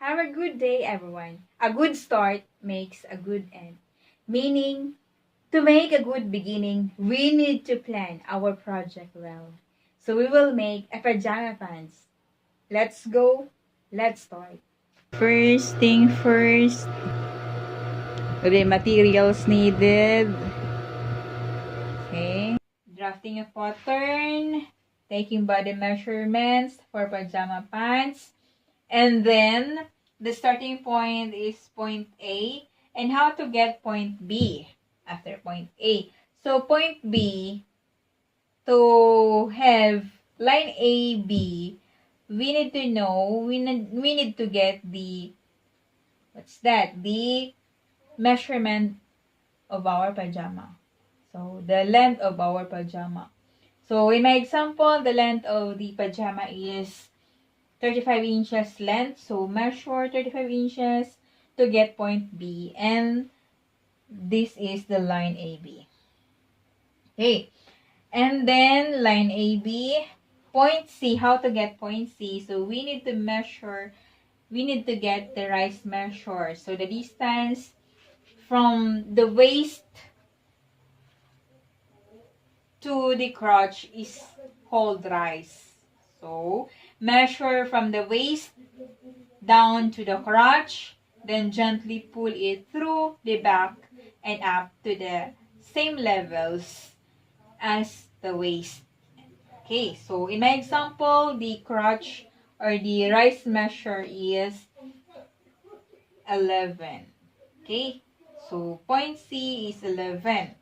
Have a good day, everyone. A good start makes a good end. Meaning, to make a good beginning, we need to plan our project well. So we will make a pajama pants. Let's go. Let's start. First thing first, the materials needed. Okay. Drafting a pattern, taking body measurements for pajama pants, and then the starting point is point A, and how to get point B after point A. So point B, to have line AB, we need to know, we need to get the, what's that? The measurement of our pajama. So, the length of our pajama. So, in my example, the length of the pajama is 35 inches length. So, measure 35 inches to get point B. And this is the line AB. Okay. And then, line AB, point C. How to get point C? So, we need to measure, we need to get the rise measure. So, the distance from the waist to the crotch is called rise. So, measure from the waist down to the crotch, then gently pull it through the back and up to the same levels as the waist. Okay, so in my example, the crotch or the rise measure is 11. Okay, so point C is 11.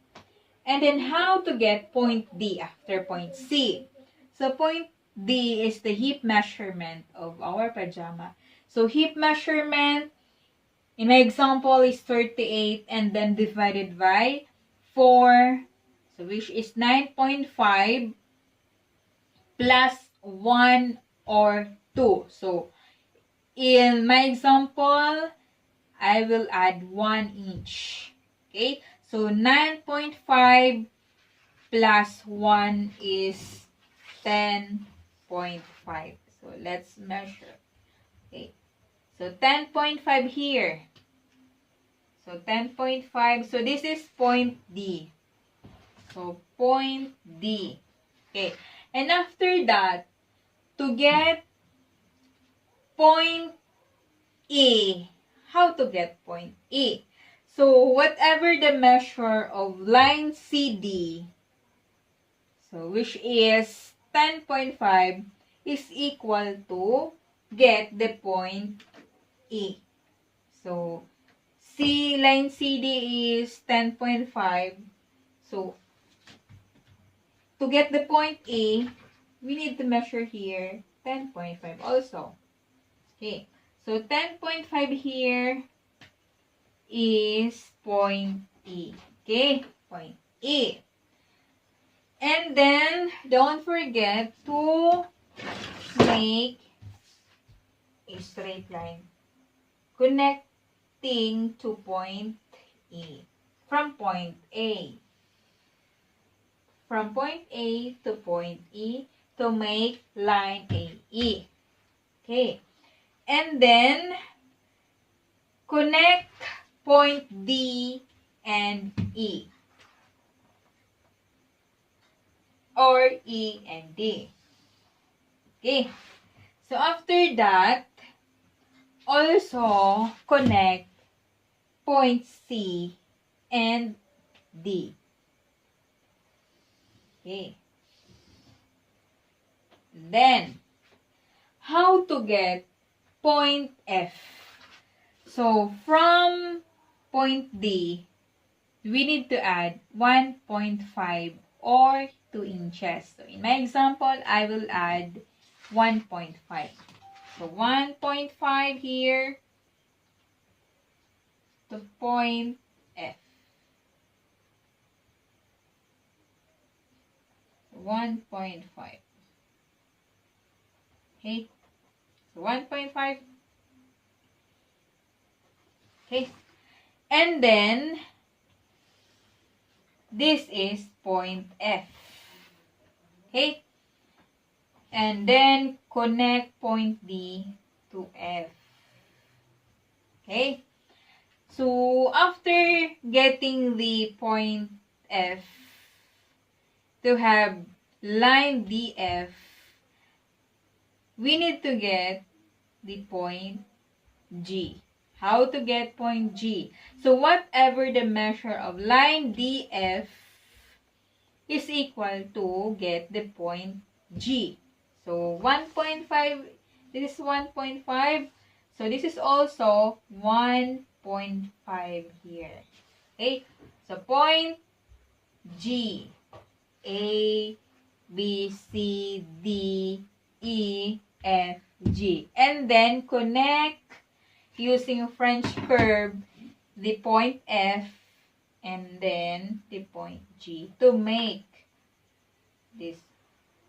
And then how to get point D after point C? So point D is the hip measurement of our pajama. So hip measurement, in my example, is 38 and then divided by 4, so which is 9.5 plus 1 or 2. So in my example, I will add 1 inch. Okay? So, 9.5 plus 1 is 10.5. So, let's measure. Okay. So, 10.5 here. So, 10.5. So, this is point D. So, point D. Okay. And after that, to get point E, how to get point E? So, whatever the measure of line CD, so which is 10.5, is equal to get the point E. So, line CD is 10.5. So, to get the point E, we need to measure here 10.5 also. Okay. So, 10.5 here is point E. Okay? Point E. And then, don't forget to make a straight line connecting to point E from point A. From point A to point E to make line AE. Okay. And then, connect point D and E. Or E and D. Okay. So, after that, also connect point C and D. Okay. Then, how to get point F? So, from point D, we need to add 1.5 or 2 inches. So, in my example, I will add 1.5. So, 1.5 here to point F. 1.5. Okay. So, 1.5. Okay. And then, this is point F. Okay. And then, connect point D to F. Okay? So, after getting the point F, to have line DF, we need to get the point G. How to get point G? So, whatever the measure of line DF is equal to get the point G. So, 1.5, this is 1.5. So, this is also 1.5 here. Okay? So, point G. A, B, C, D, E, F, G. And then, connect using French curve the point F and then the point G to make this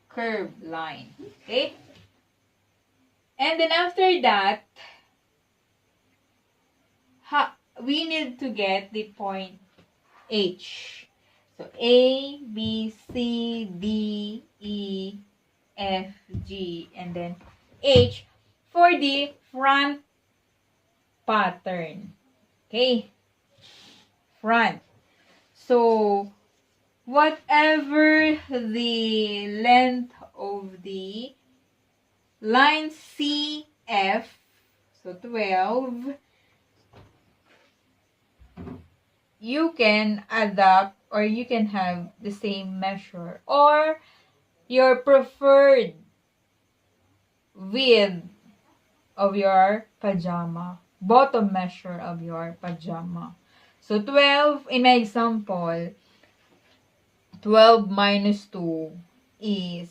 curved line. Okay? And then after that, we need to get the point H. So, A, B, C, D, E, F, G, and then H for the front pattern. Okay? Front. So, whatever the length of the line CF, so 12, you can adapt or you can have the same measure or your preferred width of your pajama, bottom measure of your pajama. So 12, in my example, 12 minus 2 is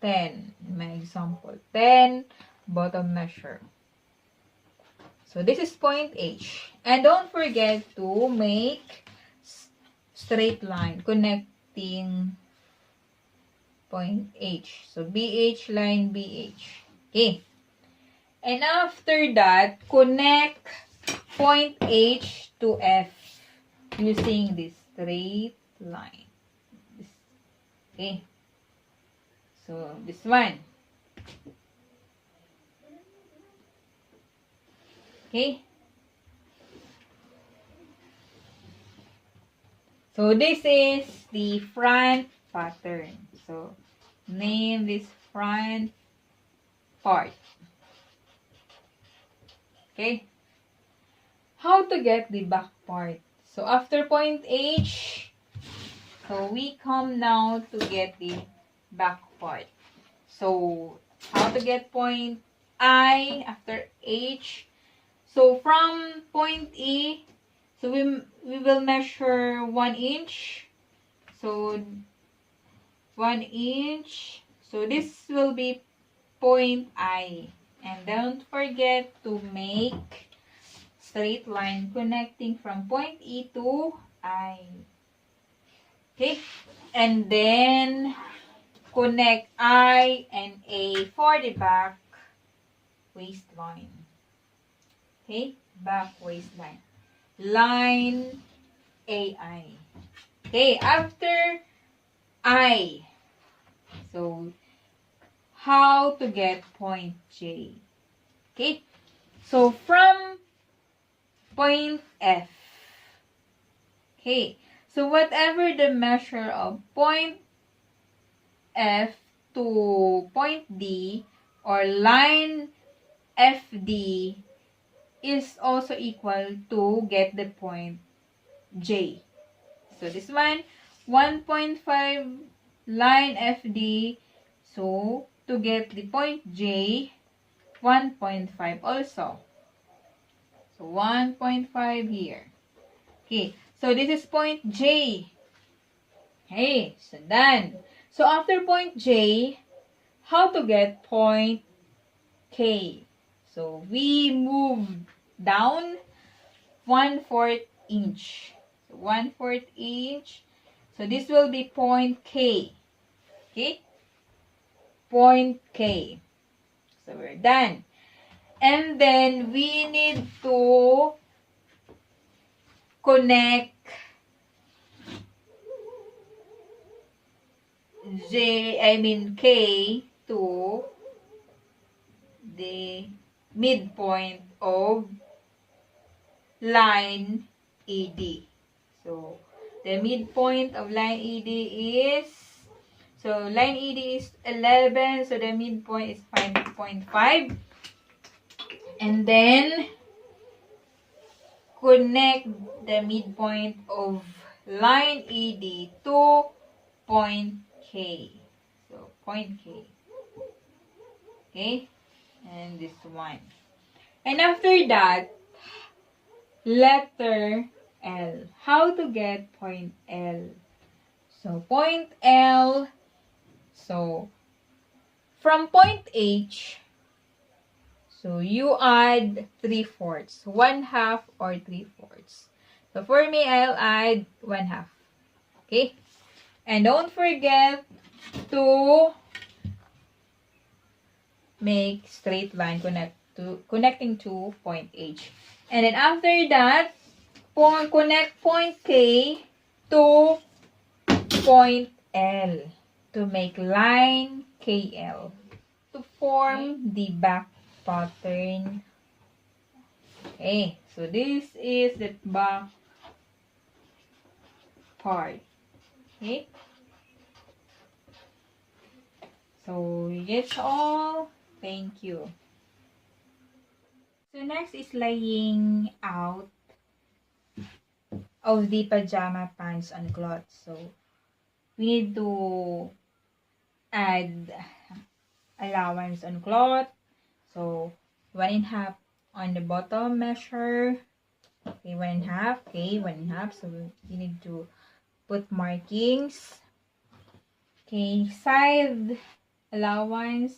10. In my example, 10 bottom measure. So this is point H. And don't forget to make straight line connecting point H. So BH line BH. Okay. And after that, connect point H to F using this straight line. Okay. So this one. Okay. So this is the front pattern. So name this front part. Okay. How to get the back part? So after point H, so we come now to get the back part. So how to get point I after H? So from point E, so we will measure 1 inch. So 1 inch. So this will be point I. And don't forget to make straight line connecting from point E to I. Okay? And then connect I and A for the back waistline. Okay? Back waistline. Line AI. Okay, after I. So, how to get point J? Okay, so from point F. Okay, so whatever the measure of point F to point D or line FD is also equal to get the point J. So this one, 1.5 line FD. So to get the point J, 1.5 also. So 1.5 here. Okay, so this is point J. Okay, so done. So after point J, how to get point K? So we move down 1/4 inch. So 1/4 inch. So this will be point K. Okay? Point K. So we're done. And then we need to connect K to the midpoint of line ED. So, the midpoint of line ED is, so line ED is 11, so the midpoint is 5.5. And then, connect the midpoint of line ED to point K. So, point K. Okay? And this one. And after that, letter L. How to get point L? So, point L. So, from point H, so you add 3/4, 1/2 or 3/4. So, for me, I'll add 1/2. Okay? And don't forget to make straight line connecting to point H. And then after that, connect point K to point L to make line KL to form the back pattern. Okay, so this is the back part. Okay, so that's all. Thank you. So next is laying out of the pajama pants on cloth. So we need to add allowance on cloth. So 1.5 on the bottom measure. Okay, 1.5. Okay, 1.5. So we need to put markings. Okay, side allowance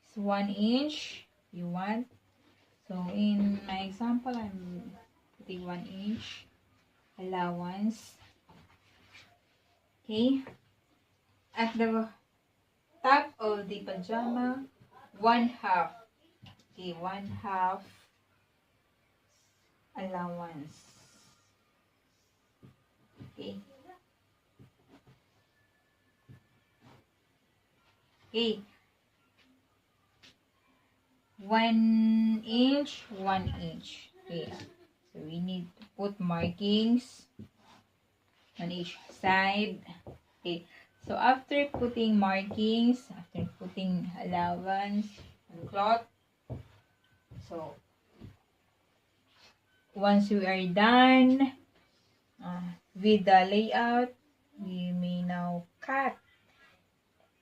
is 1 inch. You want. So in my example, I'm putting 1 inch allowance. Okay. At the top of the pajama, 1/2. Okay, 1/2 allowance. Okay. Okay. 1 inch, 1 inch. Okay. So we need to put markings on each side. Okay. So after putting markings, after putting allowance on cloth, so once we are done with the layout, we may now cut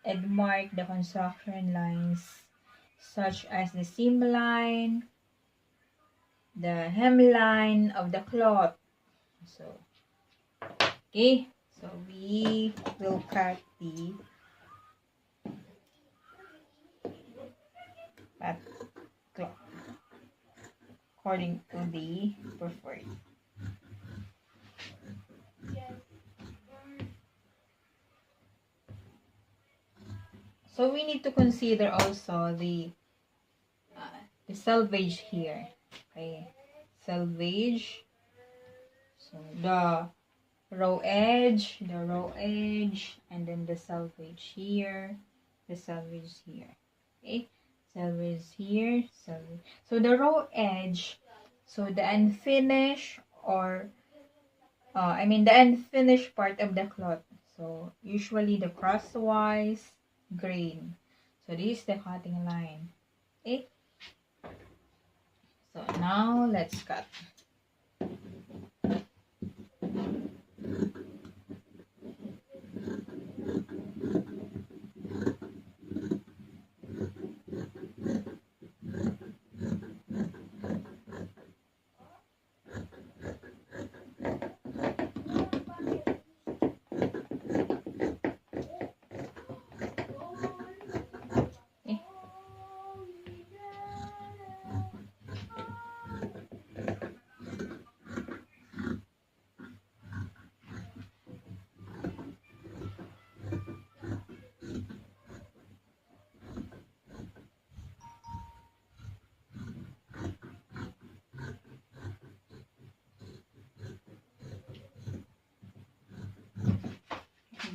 and mark the construction lines such as the seam line, the hemline of the cloth. So, okay, so we will cut the cloth according to the preferred. So we need to consider also the selvage here. Okay, selvage. So the raw edge, and then the selvage here, the selvage here. Okay, selvage here, selvage. So the raw edge, so the unfinished or the unfinished part of the cloth. So usually the crosswise grain. So this is the cutting line. Okay. So now let's cut.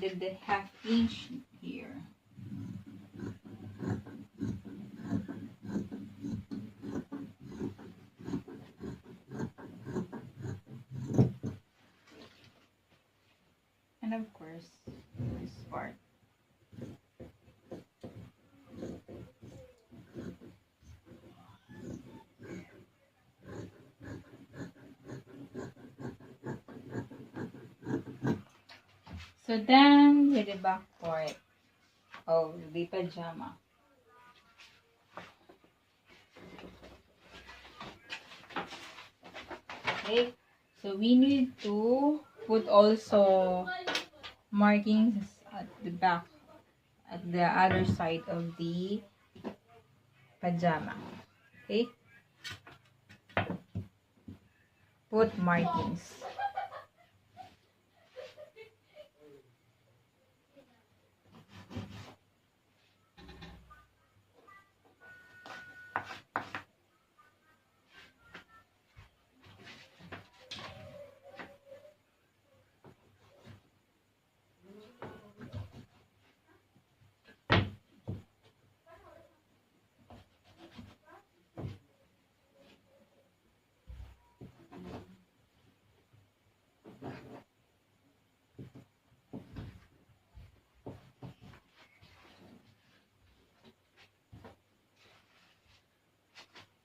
Then the 1/2 inch here. So done with the back part of the pajama. Okay, so we need to put also markings at the back, at the other side of the pajama. Okay, put markings.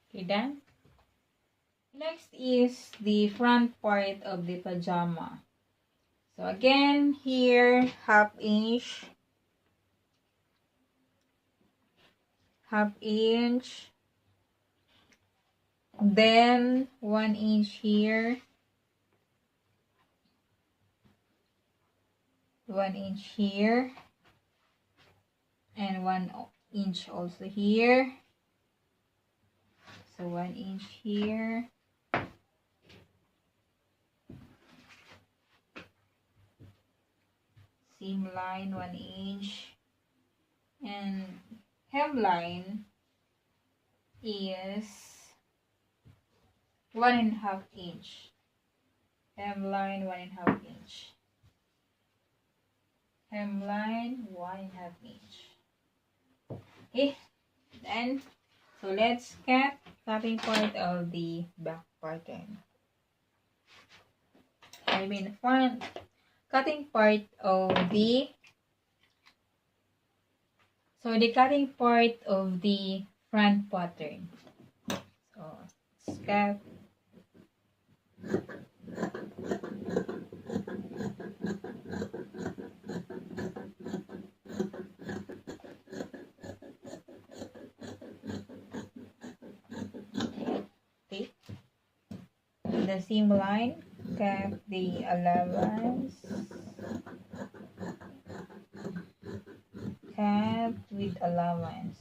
Okay, done. Next is the front part of the pajama. So again, here, half inch, then 1 inch here, 1 inch here, and 1 inch also here. So 1 inch here, seam line 1 inch, and hemline is 1.5 inch. Hemline 1.5 inch. Hemline 1.5 inch. Okay, then so let's cut cutting part of the back pattern. I mean front cutting part of the cutting part of the front pattern. So let's cut. Okay. The seam line, cut the allowance. Cut with allowance.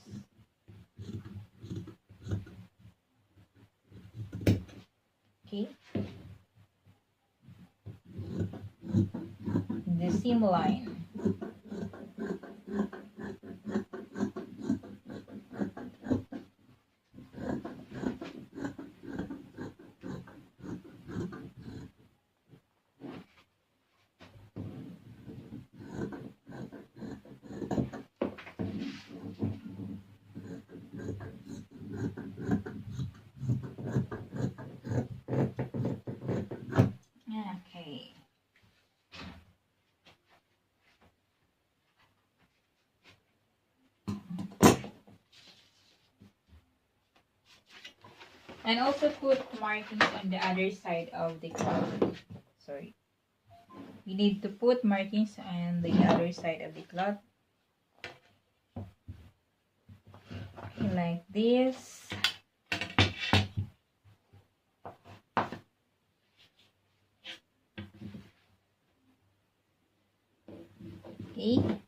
Okay. The seam line. Okay. And also put markings on the other side of the cloth. Sorry. We need to put markings on the other side of the cloth. Like this. Okay.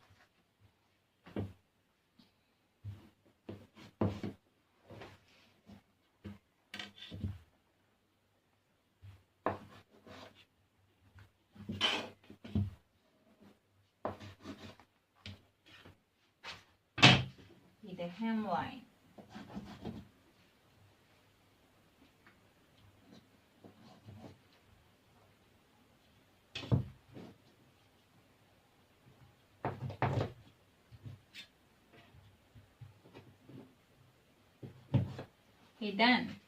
The hemline. Okay, done.